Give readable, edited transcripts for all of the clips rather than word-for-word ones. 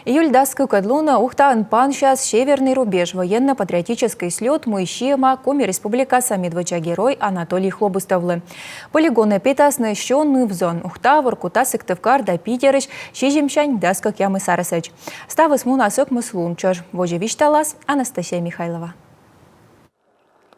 Июльда скукадлуна ухтан паншас северный рубеж военно-патриотический слет Муищиема Коми Республикаса Медвоча-герой Анатолий Хлобустовлы. Полигоны питасны щенный в зон ухта Воркута Сыктывкар да Питерыч Шижемшань да Скокямы Сарасыч. Ставыс мунасок мыслунчож. Вожевишталас Анастасия Михайлова.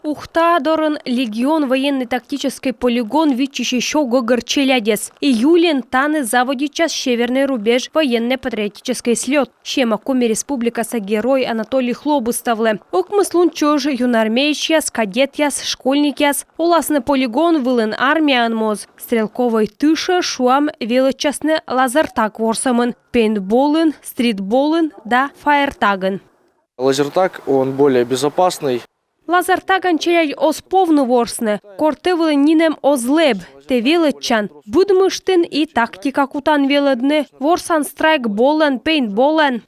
Ухта дорын легион военно-тактический полигон вичище Гогор Челядес. Июлен таны заводит час северный рубеж военно-патриотический слет. Шема Коми Республикаса герой Анатолий Хлобустовлы. Окмыслун чож юнармейчяс, кадетяс, школьникяс. Уласны полигон вылын армия анмоз. Стрелковой тыша шуам величасны лазертаг ворсамын. Пейнтболын, стритболын да фаертагын. Лазертаг, он более безопасный. Лазертаган челядь осповну ворсны, кортевылы нинем озлеб, те величан. Будмыштын и тактика кутан веледны, ворсан страйк болен, пейнтболен.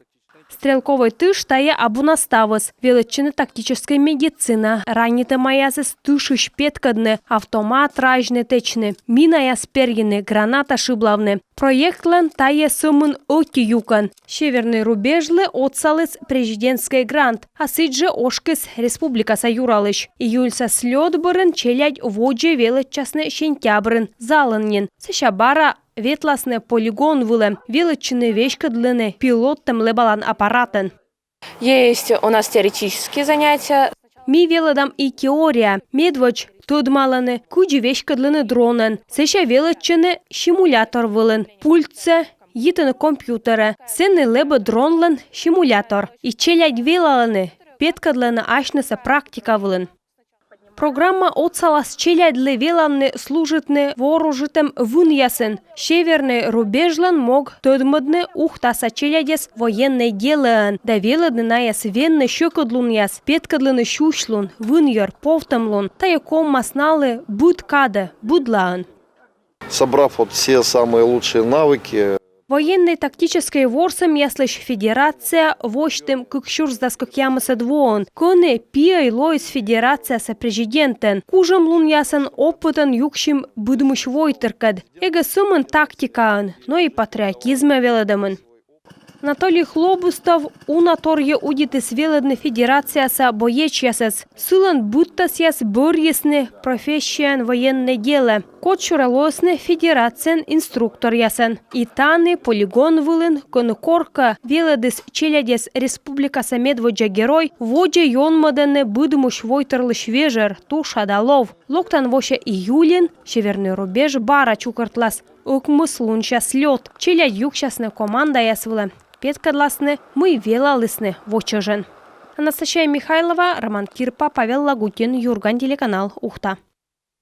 Стрелковый тыш тая абунаставыз, величины тактическая медицина, раниты маясыз тышыш петкадны, автомат ражны течны, мина яспергины, граната шиблавны. Проектлен тая сумын оки юкан. Северный рубежлы отсалыз президентский грант, а сыджи ошкыс республикаса юралыш. Июльса слет бырын челядь водже величасны сентябрын, залыннен. Сышабара ветласны полигон вылы, величины вешкадлыны, пилоттым лебалан аппаратын. Есть у нас теоретические занятия. Ми велодам и теория. Медвоч tudmalany, kuji вешкадлыны дронен. Сыша величины симулятор вылын. Пультце, йитыны компьютеры. Сенны лебы дронлын симулятор. И челядь велаланы, петкадлыны ашныса практика вылын. Программа отсалас челядлы веланны служитны вооружитым вуньясын. Северный рубежлан мог тодмадны ухтаса челядес военной делаан. Да веладны наяс венны щекадлуньяс, петкадлыны щушлун, вуньер, повтамлун. Таяком масналы будкада, будлаан. Собрав вот все самые лучшие навыки, военной тактической ворсом яслыш федерация воштым кыкшурс да скокямыса двоон. Коне пиай лоис федерация со президентен. Кужам лун ясан опытан юкшим будмыш войтыркад. Эго сумын тактикаан, но и патриотизма веладамын. Анатолий Хлобустов унаторье удитыс веладны федерацияса боечясас. Сылан буттас яс борьесны профессиян военное дело. Кочуралосны федерациян инструктор ясан. И таны полигон вылын, конукорка веладыс челядес республикаса Медвоча-герой, воджа йонмаданы будмуш войтырлыш вежер, тушадалов. Локтан воша июлен, северный рубеж бара чукартлас. Укмыслунча слет. Челядь юкшасны команда ясвыла. Петкадласны, мы велалысны вочежен. Анастасия Михайлова, Роман Кирпа, Павел Лагутин, Юрган, телеканал Ухта.